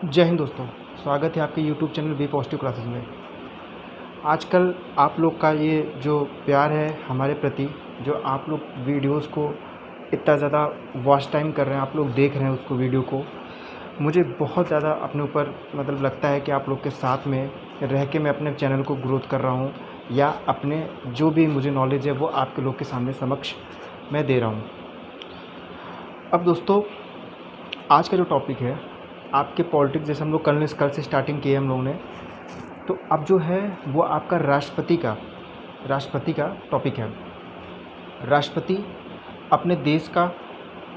जय हिंद दोस्तों, स्वागत है आपके YouTube channel B positive classes में। आजकल आप लोग का ये जो प्यार है हमारे प्रति, जो आप लोग वीडियोस को इतना ज़्यादा वॉच टाइम कर रहे हैं, आप लोग देख रहे हैं उसको वीडियो को, मुझे बहुत ज़्यादा अपने ऊपर लगता है कि आप लोग के साथ में रह के मैं अपने चैनल को ग्रोथ कर रहा हूँ, या अपने जो भी मुझे नॉलेज है वो आपके लोग के सामने समक्ष मैं दे रहा हूँ। अब दोस्तों, आज का जो टॉपिक है आपके पॉलिटिक्स, जैसे हम लोग कल से स्टार्टिंग की है हम लोगों ने, तो अब जो है वो आपका राष्ट्रपति का टॉपिक है। राष्ट्रपति अपने देश का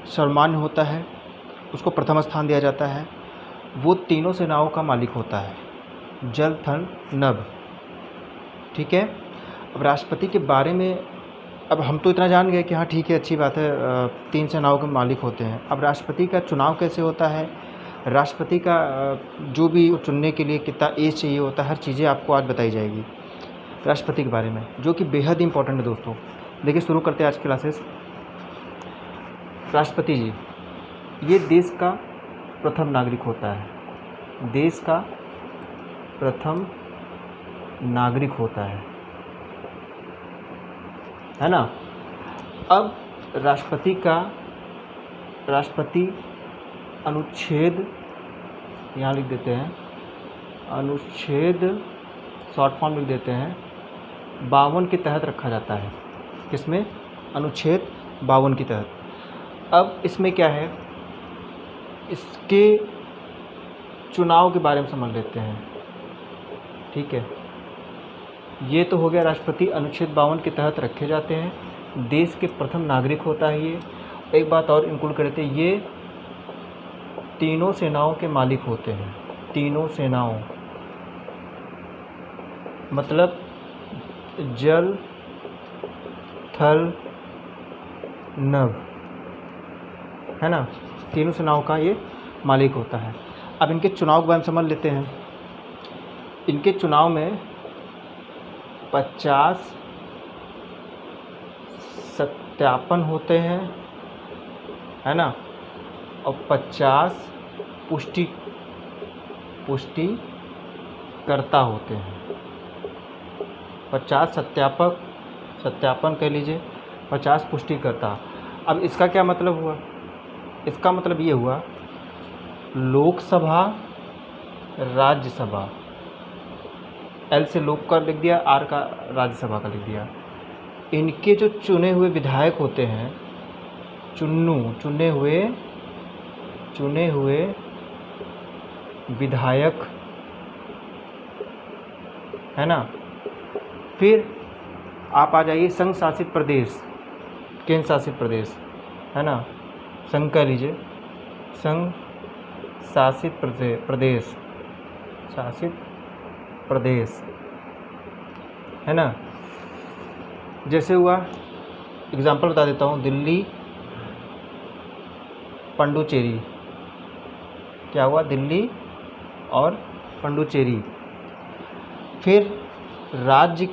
सर्वमान्य होता है, उसको प्रथम स्थान दिया जाता है। वो तीनों सेनाओं का मालिक होता है, जल, थल, नभ। ठीक है। अब राष्ट्रपति के बारे में अब हम तो इतना जान गए कि हाँ ठीक है, अच्छी बात है, तीन सेनाओं के मालिक होते हैं। अब राष्ट्रपति का चुनाव कैसे होता है, राष्ट्रपति का जो भी चुनने के लिए कितना एज चाहिए होता है, हर चीज़ें आपको आज बताई जाएगी राष्ट्रपति के बारे में, जो कि बेहद इंपॉर्टेंट है दोस्तों। देखिए, शुरू करते हैं आज की क्लासेस। राष्ट्रपति जी ये देश का प्रथम नागरिक होता है, देश का प्रथम नागरिक होता है ना। अब राष्ट्रपति अनुच्छेद यहाँ लिख देते हैं, अनुच्छेद शॉर्ट फॉर्म लिख देते हैं 52 के तहत रखा जाता है। किसमें? अनुच्छेद 52 के तहत। अब इसमें क्या है, इसके चुनाव के बारे में समझ लेते हैं। ठीक है, ये तो हो गया राष्ट्रपति अनुच्छेद 52 के तहत रखे जाते हैं, देश के प्रथम नागरिक होता है ये। एक बात और इंक्लूड कर लेते हैं, ये तीनों सेनाओं के मालिक होते हैं। तीनों सेनाओं मतलब जल, थल, नभ, है ना। तीनों सेनाओं का ये मालिक होता है। अब इनके चुनाव के बारे में समझ लेते हैं। इनके चुनाव में 50 सत्यापन होते हैं, है ना, और 50 पुष्टिकर्ता होते हैं। 50 सत्यापन कह लीजिए, 50 पुष्टिकर्ता। अब इसका क्या मतलब हुआ? इसका मतलब ये हुआ, लोकसभा, राज्यसभा, एल से लोक का लिख दिया, आर का राज्यसभा का लिख दिया। इनके जो चुने हुए विधायक होते हैं, चुने हुए विधायक, है ना। फिर आप आ जाइए संघ शासित प्रदेश, केंद्र शासित प्रदेश, है ना, संघ कह लीजिए, संघ शासित प्रदेश, है ना। जैसे हुआ, एग्जाम्पल बता देता हूँ, दिल्ली, पुडुचेरी। क्या हुआ? दिल्ली और पुडुचेरी। फिर राज्य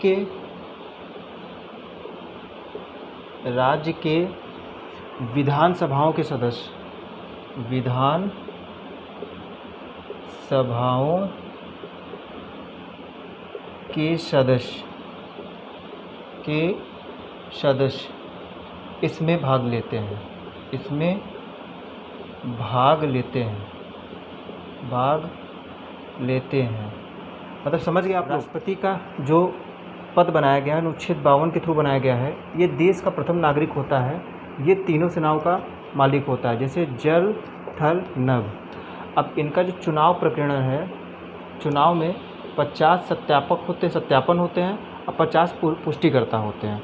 के विधानसभाओं के सदस्य, इसमें भाग लेते हैं। मतलब समझ गए आप। राष्ट्रपति का जो पद बनाया गया है, अनुच्छेद 52 के थ्रू बनाया गया है, ये देश का प्रथम नागरिक होता है, ये तीनों सेनाओं का मालिक होता है, जैसे जल, थल, नभ। अब इनका जो चुनाव प्रक्रिया है, चुनाव में 50 सत्यापन होते हैं और 50 पुष्टिकर्ता होते हैं,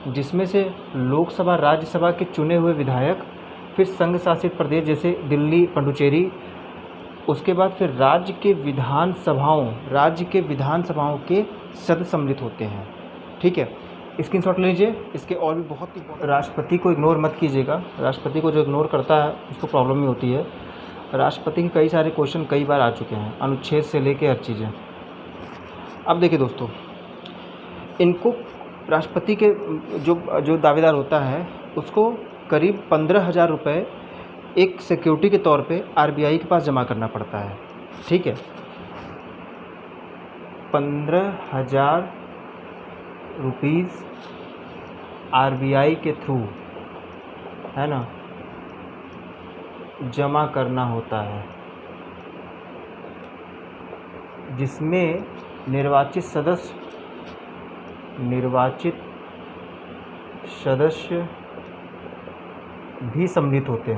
जिसमें से लोकसभा, राज्यसभा के चुने हुए विधायक, फिर संघ शासित प्रदेश जैसे दिल्ली, पुडुचेरी, उसके बाद फिर राज्य के विधानसभाओं के सदस्य सम्मिलित होते हैं। ठीक है, स्क्रीनशॉट ले लीजिए। इसके और भी बहुत ही, राष्ट्रपति को इग्नोर मत कीजिएगा। राष्ट्रपति को जो इग्नोर करता है उसको प्रॉब्लम ही होती है। राष्ट्रपति के कई सारे क्वेश्चन कई बार आ चुके हैं, अनुच्छेद से लेके हर चीज़ें। अब देखिए दोस्तों, इनको राष्ट्रपति के जो दावेदार होता है उसको करीब 15,000 रुपये एक सिक्योरिटी के तौर पे आरबीआई के पास जमा करना पड़ता है। ठीक है, 15,000 रुपीज़ RBI के थ्रू, है ना, जमा करना होता है, जिसमें निर्वाचित सदस्य भी सम्मिलित होते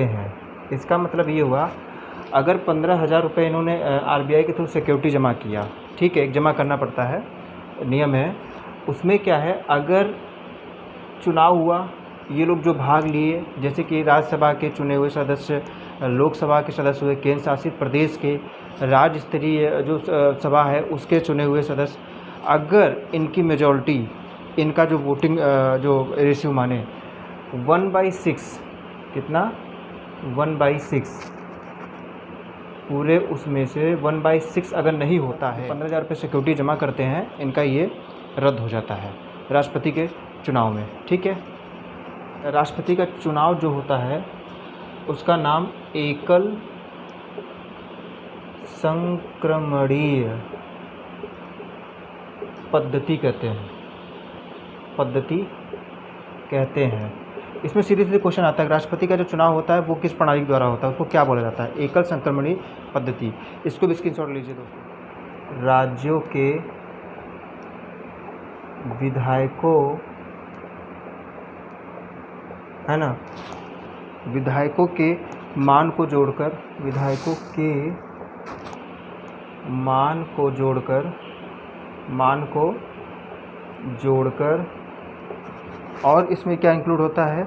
हैं, इसका मतलब ये हुआ, अगर 15,000 रुपये इन्होंने RBI के थ्रू सिक्योरिटी जमा किया, ठीक है, एक जमा करना पड़ता है, नियम है, उसमें क्या है, अगर चुनाव हुआ, ये लोग जो भाग लिए, जैसे कि राज्यसभा के चुने हुए सदस्य, लोकसभा के सदस्य हुए, केंद्र शासित प्रदेश के राज्य स्तरीय जो सभा है उसके चुने हुए सदस्य, अगर इनकी मेजॉरिटी, इनका जो वोटिंग जो रेशियो माने 1/6, कितना 1/6, पूरे उसमें से 1/6 अगर नहीं होता है, 15,000 रुपये सिक्योरिटी जमा करते हैं, इनका ये रद्द हो जाता है राष्ट्रपति के चुनाव में, ठीक है। राष्ट्रपति का चुनाव जो होता है उसका नाम एकल संक्रमणीय पद्धति कहते हैं। इसमें सीधे सीधे क्वेश्चन आता है, राष्ट्रपति का जो चुनाव होता है वो किस प्रणाली द्वारा होता है, उसको क्या बोला जाता है, एकल संक्रमणीय पद्धति। इसको भी स्क्रीनशॉट लीजिए दोस्तों। राज्यों के विधायकों, है ना, विधायकों के मान को जोड़कर और इसमें क्या इंक्लूड होता है,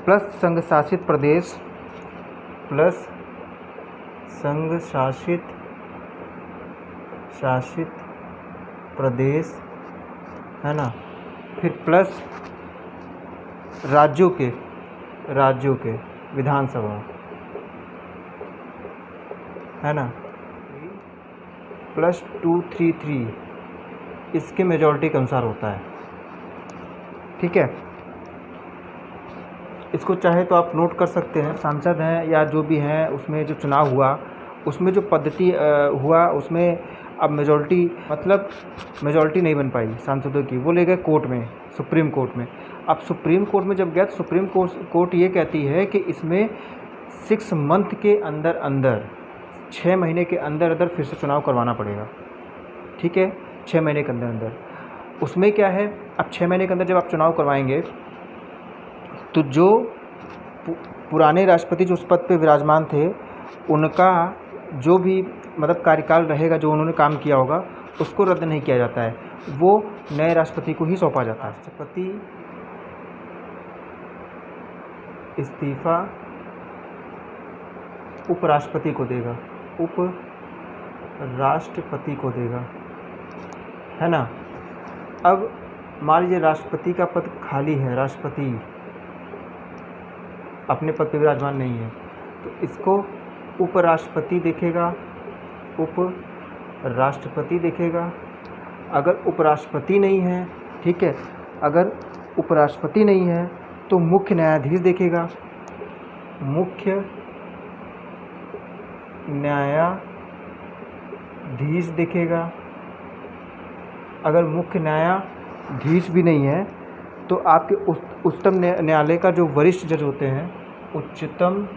प्लस संघ शासित प्रदेश, है ना, फिर प्लस राज्यों के विधानसभा, है ना, +233 इसके मेजॉरिटी के अनुसार होता है, ठीक है। इसको चाहे तो आप नोट कर सकते हैं। सांसद हैं या जो भी हैं, उसमें जो चुनाव हुआ उसमें जो पद्धति हुआ उसमें अब मेजॉरिटी नहीं बन पाई सांसदों की, वो ले गए कोर्ट में, सुप्रीम कोर्ट में। अब सुप्रीम कोर्ट में जब गया तो सुप्रीम कोर्ट ये कहती है कि इसमें 6 मंथ के अंदर 6 महीने के अंदर फिर से चुनाव करवाना पड़ेगा, ठीक है, 6 महीने के अंदर। उसमें क्या है, अब 6 महीने के अंदर जब आप चुनाव करवाएंगे तो जो पुराने राष्ट्रपति जो उस पद पे विराजमान थे, उनका जो भी मतलब कार्यकाल रहेगा, जो उन्होंने काम किया होगा, उसको रद्द नहीं किया जाता है, वो नए राष्ट्रपति को ही सौंपा जाता है। राष्ट्रपति इस्तीफा उपराष्ट्रपति को देगा, है ना। अब मान लीजिए राष्ट्रपति का पद खाली है, राष्ट्रपति अपने पद पर विराजमान नहीं है, तो इसको उपराष्ट्रपति देखेगा। अगर उपराष्ट्रपति नहीं है, ठीक है, अगर उपराष्ट्रपति नहीं है तो मुख्य न्यायाधीश देखेगा, अगर मुख्य न्यायाधीश भी नहीं है तो आपके उच्चतम न्यायालय का जो वरिष्ठ जज होते हैं, उच्चतम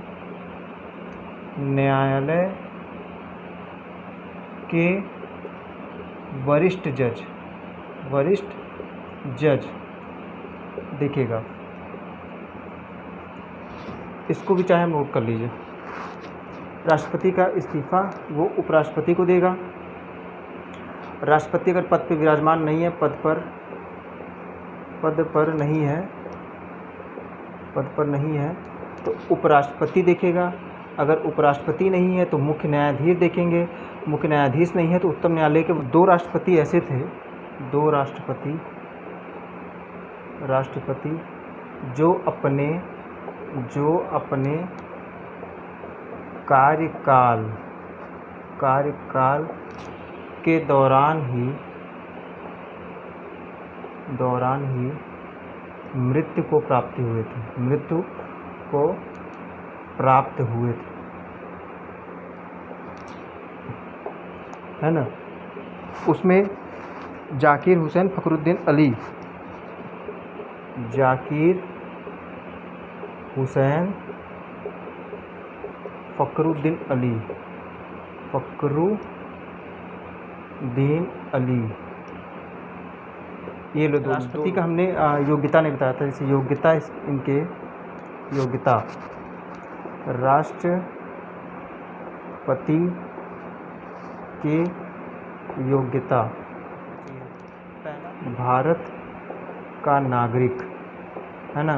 न्यायालय के वरिष्ठ जज देखेगा। इसको भी चाहे नोट कर लीजिए। राष्ट्रपति का इस्तीफा वो उपराष्ट्रपति को देगा। राष्ट्रपति अगर पद पर विराजमान नहीं है, पद पर नहीं है तो उपराष्ट्रपति देखेगा। अगर उपराष्ट्रपति नहीं है तो मुख्य न्यायाधीश देखेंगे। मुख्य न्यायाधीश नहीं है तो उच्चतम न्यायालय के 2 राष्ट्रपति ऐसे थे, 2 राष्ट्रपति जो अपने कार्यकाल के दौरान ही मृत्यु को प्राप्त हुए थे, मृत्यु को प्राप्त हुए थे, है ना। उसमें जाकिर हुसैन फ़खरुद्दीन अली, जाकिर हुसैन फ़खरुद्दीन अली, फ़खरुद्दीन अली, ये लो। राष्ट्रपति का हमने योग्यता नहीं बताया था, जैसे योग्यता इनके योग्यता, राष्ट्रपति के योग्यता, भारत का नागरिक, है ना।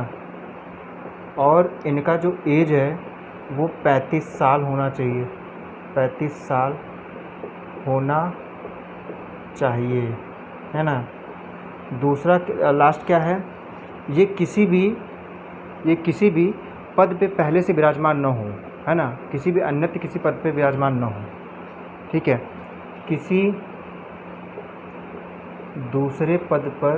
और इनका जो एज है वो 35 साल होना चाहिए, 35 साल होना चाहिए, है ना। दूसरा लास्ट क्या है, ये किसी भी पद पे पहले से विराजमान न हो, है ना, किसी भी अन्यत्र किसी पद पे विराजमान न हो, ठीक है। किसी दूसरे पद पर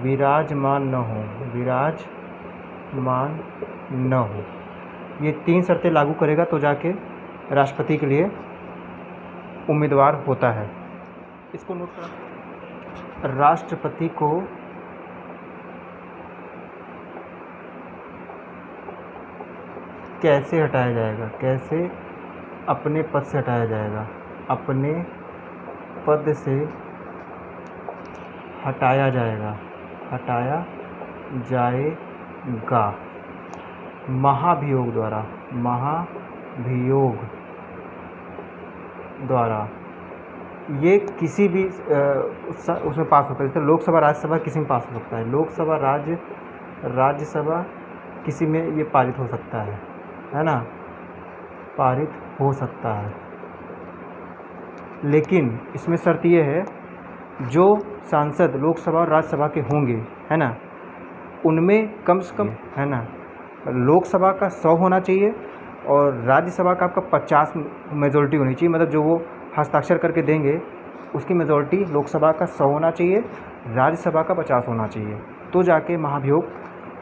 विराजमान न हो, विराजमान न हो। ये 3 शर्तें लागू करेगा तो जाके राष्ट्रपति के लिए उम्मीदवार होता है। इसको नोट करा। राष्ट्रपति को कैसे हटाया जाएगा, कैसे अपने पद से हटाया जाएगा, अपने पद से हटाया जाएगा, महाभियोग द्वारा, ये किसी भी उसमें पास होता है। जैसे लोकसभा राज्यसभा किसी में पास हो सकता है, लोकसभा राज्यसभा किसी में ये पारित हो सकता है ना, पारित हो सकता है। लेकिन इसमें शर्त ये है, जो सांसद लोकसभा और राज्यसभा के होंगे, है ना, उनमें कम से कम, है ना, लोकसभा का 100 होना चाहिए और राज्यसभा का आपका 50 मेजॉरिटी होनी चाहिए। मतलब जो वो हस्ताक्षर करके देंगे उसकी मेजॉरिटी लोकसभा का 100 होना चाहिए, राज्यसभा का 50 होना चाहिए, तो जाके महाभियोग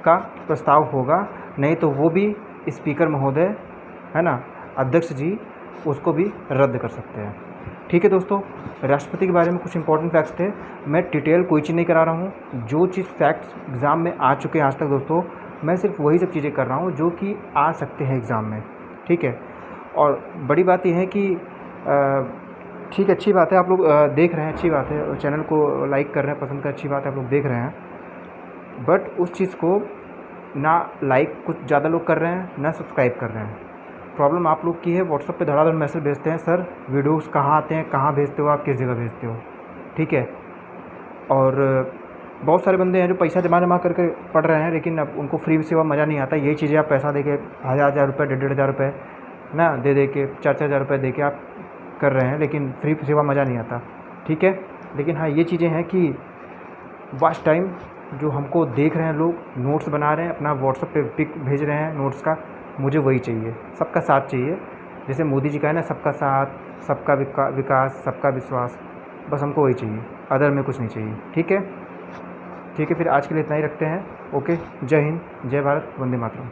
का प्रस्ताव होगा। नहीं तो वो भी स्पीकर महोदय, है ना, अध्यक्ष जी, उसको भी रद्द कर सकते हैं। ठीक है दोस्तों, राष्ट्रपति के बारे में कुछ इंपॉर्टेंट फैक्ट्स थे। मैं डिटेल कोई चीज़ नहीं करा रहा हूँ, जो चीज़ फैक्ट्स एग्ज़ाम में आ चुके हैं आज तक दोस्तों, मैं सिर्फ वही सब चीज़ें कर रहा हूँ जो कि आ सकते हैं एग्ज़ाम में। ठीक है, और बड़ी बात यह है कि ठीक है, अच्छी बात है आप लोग देख रहे हैं, अच्छी बात है, चैनल को लाइक कर रहे हैं, पसंद कर, अच्छी बात है, आप लोग देख रहे हैं। बट उस चीज़ को ना लाइक कुछ ज़्यादा लोग कर रहे हैं, ना सब्सक्राइब कर रहे हैं। प्रॉब्लम आप लोग की है, व्हाट्सएप पे धड़ाधड़ मैसेज भेजते हैं, सर वीडियोस कहाँ आते हैं, कहाँ भेजते हो आप, किस जगह भेजते हो। ठीक है, और बहुत सारे बंदे हैं जो पैसा जमा करके पढ़ रहे हैं, लेकिन अब उनको फ्री सेवा मज़ा नहीं आता। यही चीज़ें आप पैसा दे के 1000 रुपये, 1500 रुपये ना दे के 4-4 हज़ार रुपये दे के आप कर रहे हैं, लेकिन फ्री सेवा मज़ा नहीं आता। ठीक है, लेकिन हाँ, ये चीज़ें हैं कि वॉच टाइम जो हमको देख रहे हैं लोग, नोट्स बना रहे हैं, अपना व्हाट्सएप पे पिक भेज रहे हैं नोट्स का, मुझे वही चाहिए, सबका साथ चाहिए। जैसे मोदी जी का है ना, सबका साथ, सबका विकास, सबका विश्वास, बस हमको वही चाहिए, अदर में कुछ नहीं चाहिए। ठीक है, ठीक है, फिर आज के लिए इतना ही रखते हैं। ओके, जय हिंद, जय भारत, वंदे मातरम।